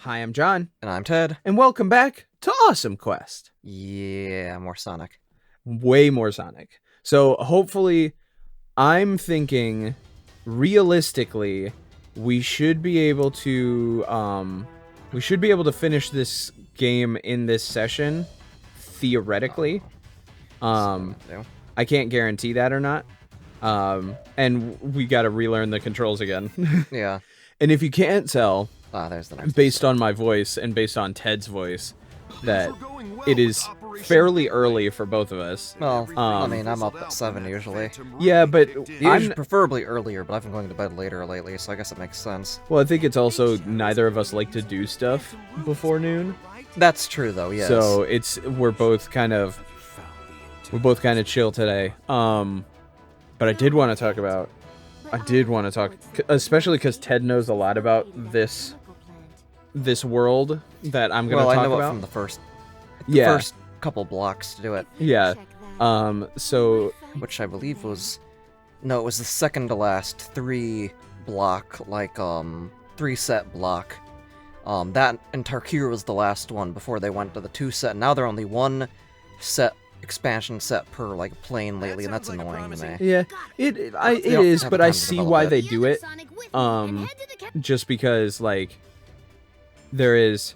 Hi, I'm John, And I'm Ted. and welcome back to Awesome Quest. Yeah, more Sonic. Way more Sonic. So hopefully, I'm thinking, realistically, we should be able to finish this game in this session, theoretically. I can't guarantee that or not. And we gotta relearn the controls again. Yeah. And if you can't tell, There's the next based on my voice and based on Ted's voice, that it is fairly early for both of us. Well, I mean, I'm up at 7 usually. Yeah, but Preferably earlier, but I've been going to bed later lately, so I guess it makes sense. well, I think it's also neither of us like to do stuff before noon. That's true, though, yes. So we're both kind of chill today. But I did want to talk, especially because Ted knows a lot about this world that I'm going to talk about. Well, I know it from the first couple blocks to do it. Yeah. So... Which I believe was... No, it was the second to last 3-set block. That and Tarkir was the last one before they went to the 2-set. Now they're only 1-set expansion set per plane lately, and that's annoying to me. Yeah, it is, but I see why they do it. Just because there is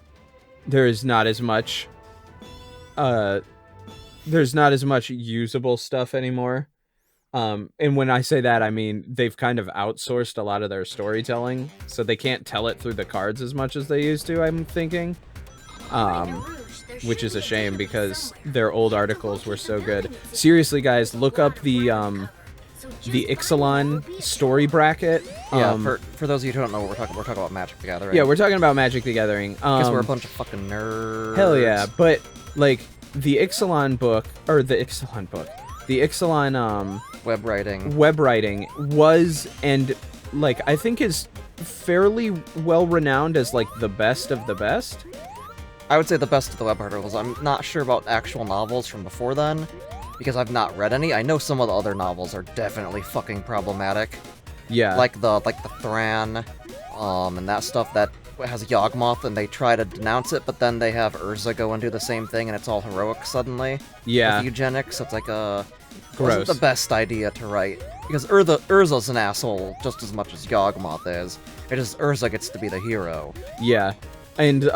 not as much usable stuff anymore. And when I say that, I mean they've kind of outsourced a lot of their storytelling, so they can't tell it through the cards as much as they used to, I'm thinking. Which is a shame because their old articles were so good. Seriously, guys, look up the Ixalan story bracket. Yeah, for those of you who don't know what we're talking about Magic the Gathering. Yeah, we're talking about Magic the Gathering. Because we're a bunch of fucking nerds. Hell yeah, but the Ixalan book, the Ixalan web writing was, and I think is fairly well renowned as the best of the best. I would say the best of the web articles. I'm not sure about actual novels from before then, because I've not read any. I know some of the other novels are definitely fucking problematic. Yeah. Like the Thran, and that stuff that has Yawgmoth, and they try to denounce it, but then they have Urza go and do the same thing, and it's all heroic suddenly. Yeah. With eugenics, it's gross. Wasn't the best idea to write. Because Urza's an asshole just as much as Yawgmoth is. It just Urza gets to be the hero. Yeah. And,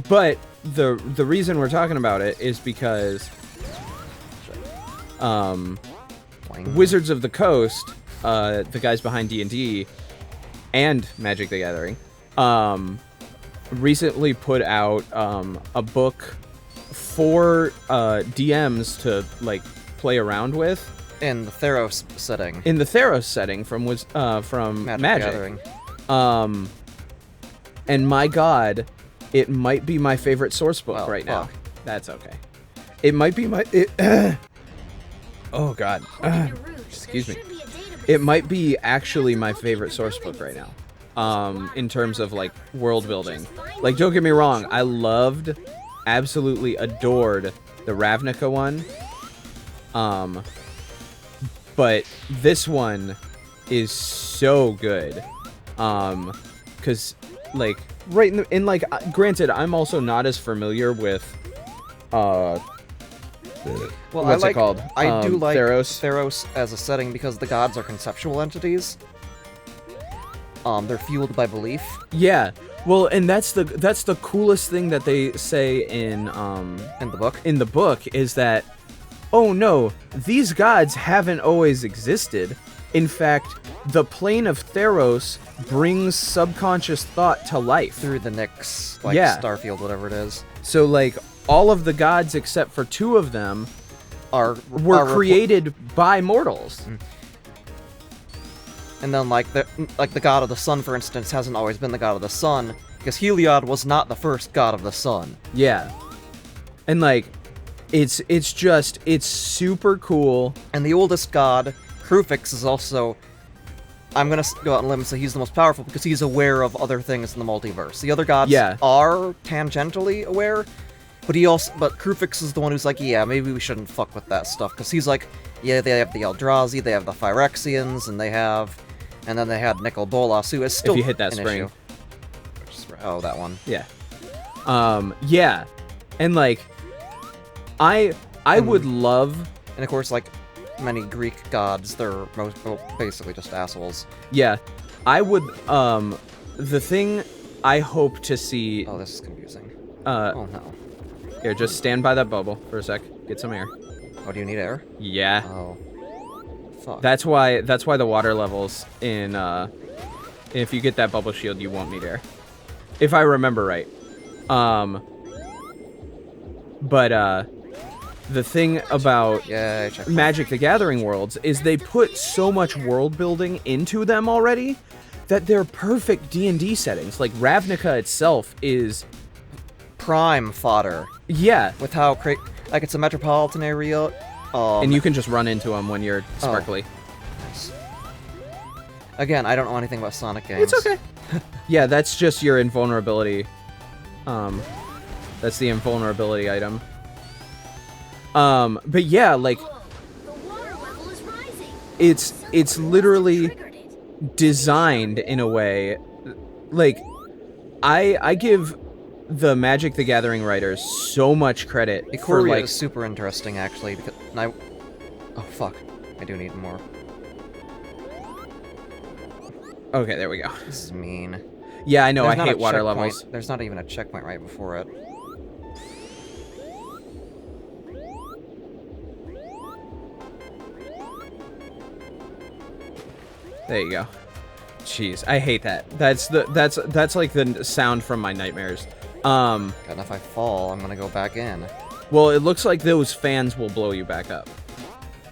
but the reason we're talking about it is because Wizards of the Coast, the guys behind D&D and Magic the Gathering, recently put out a book for DMs to play around with in the Theros setting. In the Theros setting from Magic. Gathering. And my god, it might be my favorite source book right now. That's okay. It might be my... oh god. Excuse me. It might be actually my favorite source book right now. In terms of world building. Don't get me wrong, I absolutely adored the Ravnica one. But this one is so good. Cause right in granted, I'm also not as familiar with what's it called? I do like Theros as a setting because the gods are conceptual entities. They're fueled by belief. Yeah. Well, and that's the coolest thing that they say in the book. In the book is that, oh no, these gods haven't always existed. In fact, the plane of Theros brings subconscious thought to life. Through the Nyx, Starfield, whatever it is. So, all of the gods except for 2 of them were created by mortals. And then, the god of the sun, for instance, hasn't always been the god of the sun, because Heliod was not the first god of the sun. Yeah. And, it's super cool. And the oldest god, Krufix, is also... I'm gonna go out on a limb and say he's the most powerful because he's aware of other things in the multiverse. The other gods are tangentially aware, but Krufix is the one who's yeah, maybe we shouldn't fuck with that stuff, because he's yeah, they have the Eldrazi, they have the Phyrexians, and then they had Nicol Bolas, who is still if you hit that an spring. issue. Oh, that one. Yeah. Yeah. And, like, I would love... And, of course, like many Greek gods, they're basically just assholes. Yeah. I would, the thing I hope to see... Oh, this is confusing. Oh, no. Here, just stand by that bubble for a sec. Get some air. Oh, do you need air? Yeah. Oh. Fuck. That's why the water levels in, if you get that bubble shield, you won't need air. If I remember right. But, the thing about Magic the Gathering worlds is they put so much world building into them already that they're perfect D&D settings. Like, Ravnica itself is... prime fodder. Yeah. With how like it's a metropolitan area. And you can just run into them when you're sparkly. Nice. Again, I don't know anything about Sonic games. It's okay. Yeah, that's just your invulnerability. That's the invulnerability item. But yeah, like, the water level is rising. it's literally designed in a way, like, I give the Magic the Gathering writers so much credit for, like... is super interesting, actually, because oh, fuck. I do need more. Okay, there we go. This is mean. Yeah, I know, I hate water levels. There's not even a checkpoint right before it. There you go. Jeez, I hate that. That's like the sound from my nightmares. And if I fall, I'm gonna go back in. Well, it looks like those fans will blow you back up.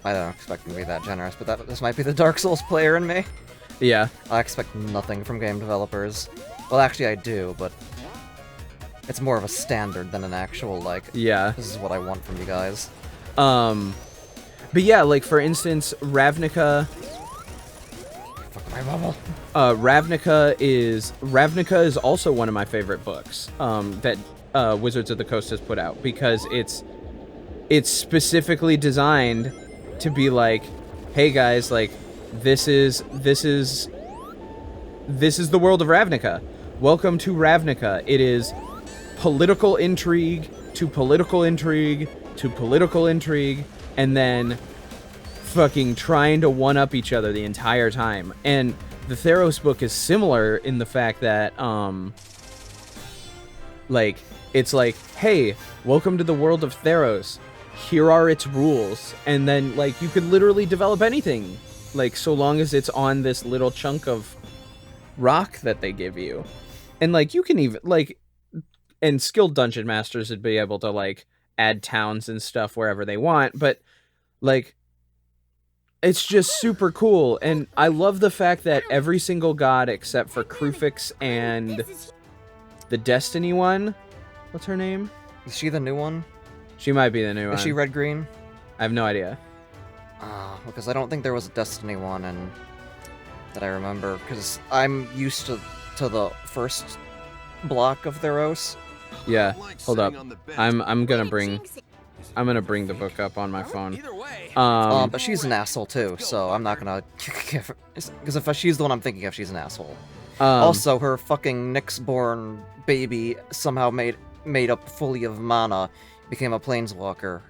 I don't expect them to be that generous, but this might be the Dark Souls player in me. Yeah. I expect nothing from game developers. Well, actually, I do, but it's more of a standard than an actual, like, yeah, this is what I want from you guys. But yeah, like, for instance, Ravnica... Fuck my bubble. Ravnica is also one of my favorite books, that, Wizards of the Coast has put out, because it's specifically designed to be like, hey guys, like, this is the world of Ravnica. Welcome to Ravnica. It is political intrigue to political intrigue to political intrigue, and then fucking trying to one-up each other the entire time. And the Theros book is similar in the fact that, like, it's like, hey, welcome to the world of Theros. Here are its rules. And then, like, you could literally develop anything. Like, so long as it's on this little chunk of rock that they give you. And, like, you can even, like, and skilled dungeon masters would be able to, like, add towns and stuff wherever they want. But, like, it's just super cool. And I love the fact that every single god except for Krufix and the Destiny one, what's her name? Is she the new one? She might be the new one. Is she red-green? I have no idea. Because I don't think there was a Destiny one and that I remember, because I'm used to the first block of Theros. Yeah, hold up. I'm gonna bring the book up on my phone. But she's an asshole too, so I'm not gonna give her, because if she's the one I'm thinking of, she's an asshole. Also, her fucking Nyxborn baby somehow made up fully of mana, became a planeswalker.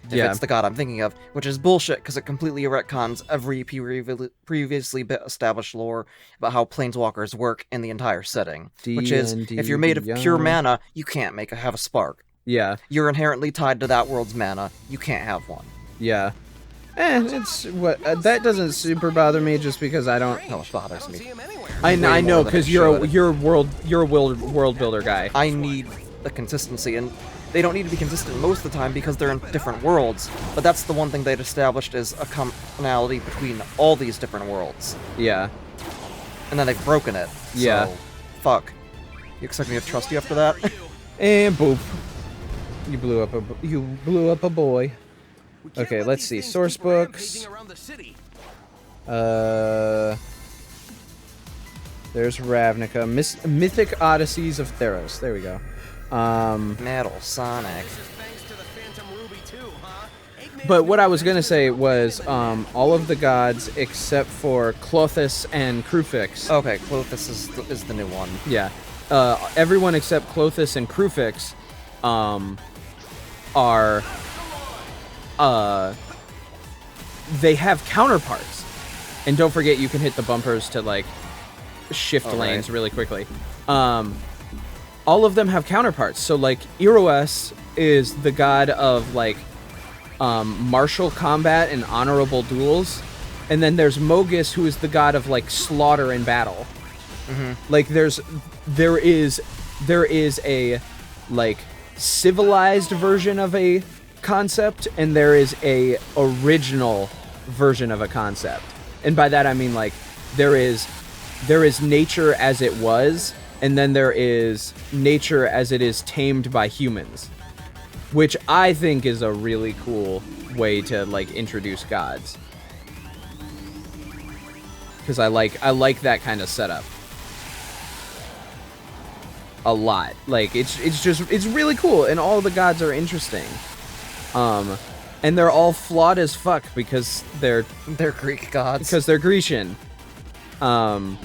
If it's the god I'm thinking of, which is bullshit, because it completely retcons every previously established lore about how planeswalkers work in the entire setting. Which is, if you're made of pure mana, you can't have a spark. Yeah. You're inherently tied to that world's mana, you can't have one. Yeah. It's what that doesn't super bother me, just because I don't. No, it bothers me. I know, because you're a world builder guy. I need the consistency, and they don't need to be consistent most of the time because they're in different worlds, but that's the one thing they'd established is a commonality between all these different worlds. Yeah. And then they've broken it. Yeah. So, fuck. You expect me to trust you after that? And boop. You blew up a boy. Okay, let's see. Source books. There's Ravnica. Mythic Odysseys of Theros. There we go. Metal Sonic. But what I was gonna say was, all of the gods except for Klothys and Krufix. Okay, Klothys is the new one. Yeah. everyone except Clothis and Krufix are they have counterparts. And don't forget, you can hit the bumpers to like shift lanes really quickly. All of them have counterparts. So like Iroas is the god of like martial combat and honorable duels, and then there's Mogus, who is the god of like slaughter in battle. Like there is a like civilized version of a concept, and there is a original version of a concept. And by that I mean like there is nature as it was, and then there is nature as it is tamed by humans, which I think is a really cool way to like introduce gods. Because I like that kind of setup a lot. Like it's really cool, and all the gods are interesting. And they're all flawed as fuck because they're Greek gods. Because they're Grecian. And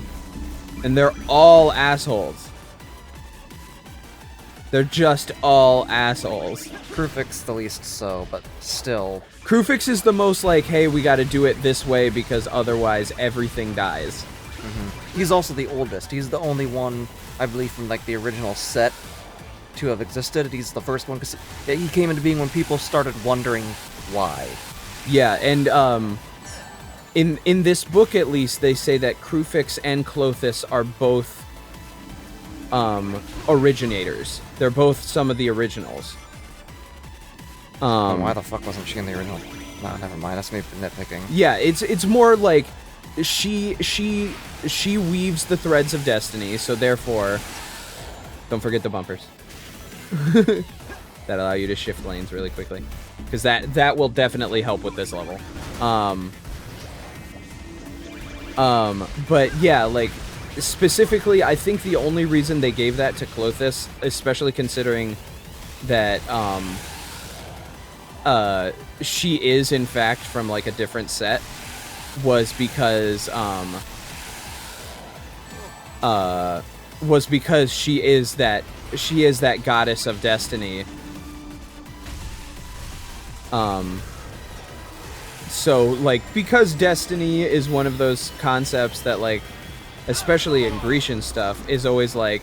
they're all assholes. They're just all assholes. Krufix the least so, but still. Krufix is the most like, hey, we gotta do it this way because otherwise everything dies. He's also the oldest. He's the only one, I believe, from like the original set to have existed. He's the first one because he came into being when people started wondering why. Yeah, and in this book at least, they say that Krufix and Clothis are both originators. They're both some of the originals. Why the fuck wasn't she in the original? No, never mind. That's me nitpicking. Yeah, it's more like she weaves the threads of destiny, so therefore, don't forget the bumpers. That allow you to shift lanes really quickly, because that will definitely help with this level. But yeah, like specifically, I think the only reason they gave that to Clothis, especially considering that she is in fact from like a different set, was because she is that goddess of destiny. So like, because destiny is one of those concepts that like, especially in Grecian stuff, is always like,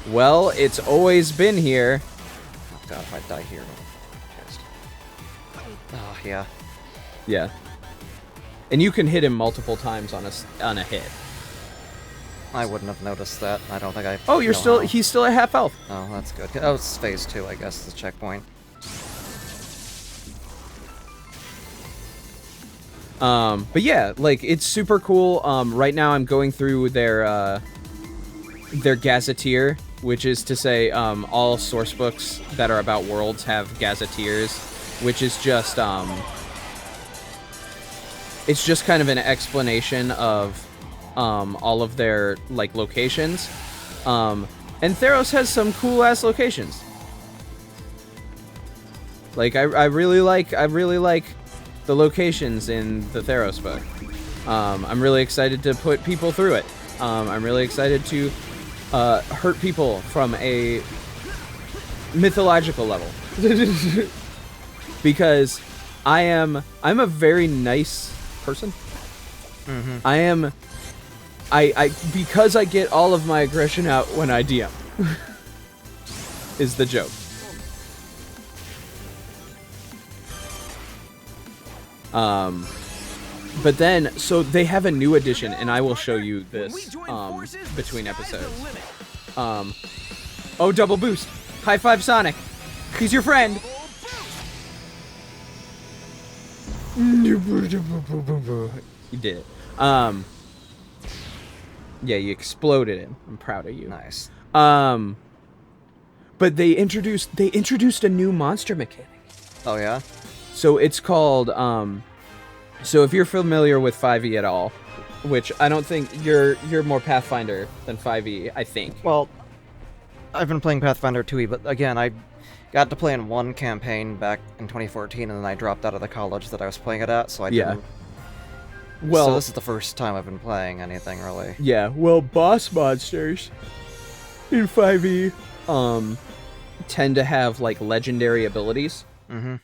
well, it's always been here. Oh god, if I die here, oh yeah. Yeah. And you can hit him multiple times on a hit. I wouldn't have noticed that. I don't think I. Oh, he's still at half health. Oh, that's good. Oh, it's phase 2, I guess, the checkpoint. But yeah, like, it's super cool. Right now I'm going through their gazetteer, which is to say, all source books that are about worlds have gazetteers, which is just, it's just kind of an explanation of, all of their, like, locations. And Theros has some cool-ass locations. Like, I really like the locations in the Theros book. I'm really excited to put people through it. I'm really excited to hurt people from a mythological level. Because I'm a very nice person. Because I get all of my aggression out when I DM. Is the joke. But then, so they have a new edition, and I will show you this, between episodes. Oh, double boost. High five Sonic. He's your friend. You did it. Yeah, you exploded him. I'm proud of you. Nice. But they introduced a new monster mechanic. Oh yeah? So it's called, so if you're familiar with 5e at all, which I don't think you're more Pathfinder than 5e, I think. Well, I've been playing Pathfinder 2e, but again, I got to play in one campaign back in 2014, and then I dropped out of the college that I was playing it at, so I didn't. Well, so this is the first time I've been playing anything, really. Yeah, well, boss monsters in 5e tend to have like legendary abilities. Mm-hmm.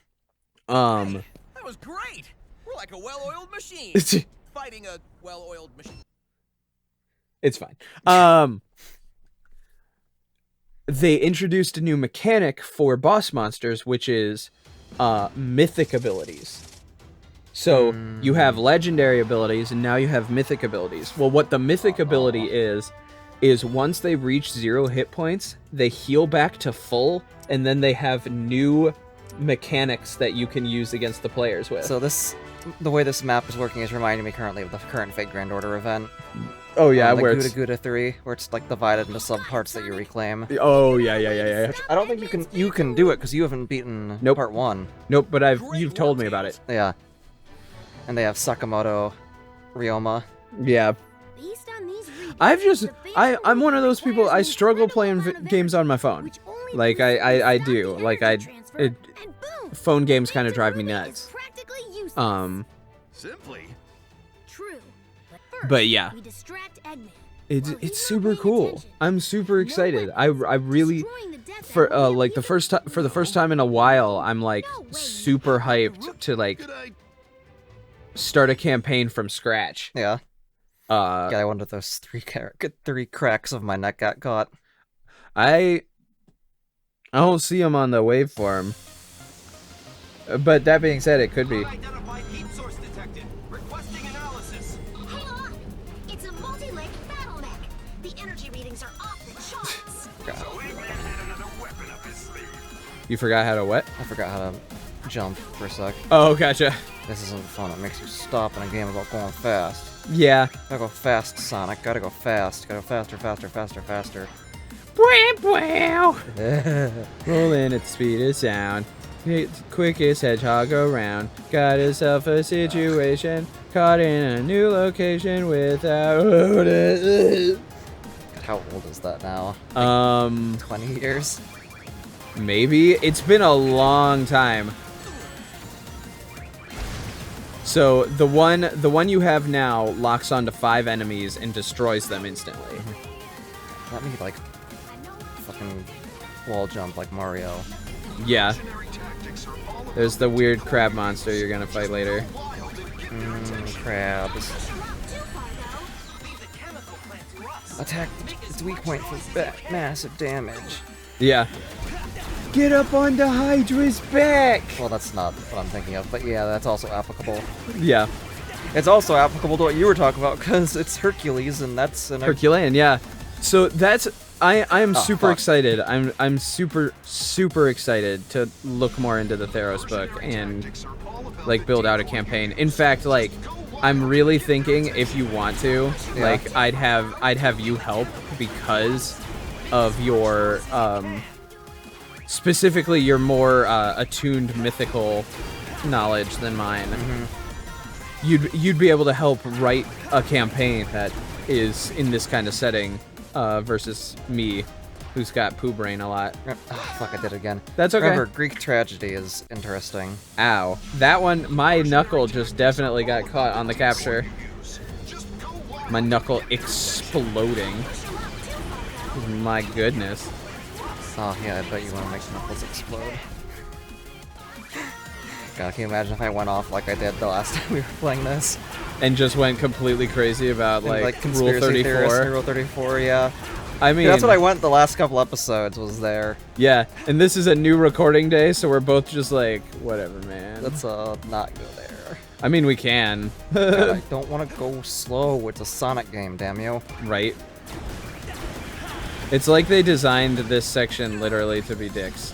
Hey, that was great. We're like a well-oiled machine fighting a well-oiled machine. It's fine. They introduced a new mechanic for boss monsters, which is mythic abilities. So you have legendary abilities, and now you have mythic abilities. Well, what the mythic ability is once they reach 0 hit points, they heal back to full, and then they have new mechanics that you can use against the players with. So the way this map is working is reminding me currently of the current Fate Grand Order event. Oh yeah, the where Gouda it's... Gouda 3, where it's like divided into subparts that you reclaim. Oh yeah. I don't think you can do it because you haven't beaten part 1. Nope, but you've told me about it. Yeah. And they have Sakamoto, Ryoma. Yeah. I'm one of those people, I struggle playing games on my phone. Like, I do. Like, phone games kind of drive me nuts. Simply. True. But yeah. It's super cool. I'm super excited. I really, for the first time in a while, I'm like super hyped to like start a campaign from scratch. Yeah. I wonder if those three cracks of my neck got caught. I don't see them on the waveform. But that being said, it could be. Unidentified heat source detected. Requesting analysis. Hang on! It's a multi-link battle mech. The energy readings are off the charts. So Eggman had another weapon up his sleeve. You forgot how to what? I forgot how to jump for a sec. Oh, gotcha. This isn't fun. It makes you stop in a game about going fast. Yeah. Gotta go fast, Sonic. Gotta go fast. Gotta go faster, faster, faster, faster. Wow. Rolling at the speed of sound. Quickest hedgehog around. Got himself a situation. Caught in a new location without. God, how old is that now? Like 20 years? Maybe. It's been a long time. So the one you have now locks onto 5 enemies and destroys them instantly. Let me like fucking wall jump like Mario. Yeah. There's the weird crab monster you're gonna fight later. Crabs. Attack its weak point for massive damage. Yeah. Get up onto Hydra's back! Well, that's not what I'm thinking of, but yeah, that's also applicable. Yeah. It's also applicable to what you were talking about, because it's Hercules, and that's an Herculean, yeah. So that's... I am super excited. I'm super excited to look more into the Theros book and like build out a campaign. In fact, like I'm really thinking if you want to, like I'd have you help because of your specifically your more attuned mythical knowledge than mine. Mm-hmm. You'd be able to help write a campaign that is in this kind of setting. Versus me, who's got poo brain a lot. Oh, fuck, I did it again. That's okay. Remember, Greek tragedy is interesting. Ow. That one, my knuckle just definitely got caught on the capture. My knuckle exploding. My goodness. Oh, yeah, I bet you want to make knuckles explode. God, can you imagine if I went off like I did the last time we were playing this? And just went completely crazy about, like Rule 34. Rule 34, yeah. I mean... that's what I went the last couple episodes, was there. Yeah, and this is a new recording day, so we're both just like, whatever, man. Let's not go there. I mean, we can. God, I don't want to go slow. It's a Sonic game, damn you. Right. It's like they designed this section literally to be dicks.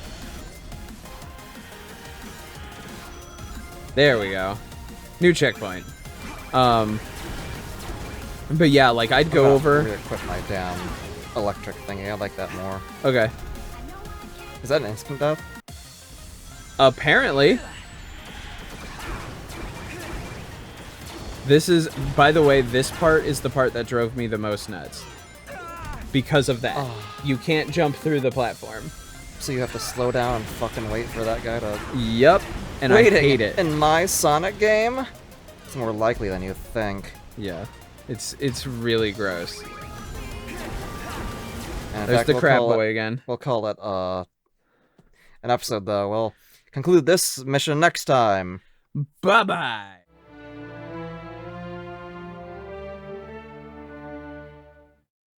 There we go. New checkpoint. But yeah, like I'd go over. Re-equip my damn electric thingy. I like that more. Okay. Is that an instant death? Apparently. This is, by the way, this part is the part that drove me the most nuts. Because of that. Oh. You can't jump through the platform. So you have to slow down and fucking wait for that guy to... Yep. And I hate it. In my Sonic game? It's more likely than you think. Yeah. It's really gross. There's the crab boy again. We'll call it an episode, though. We'll conclude this mission next time. Bye-bye.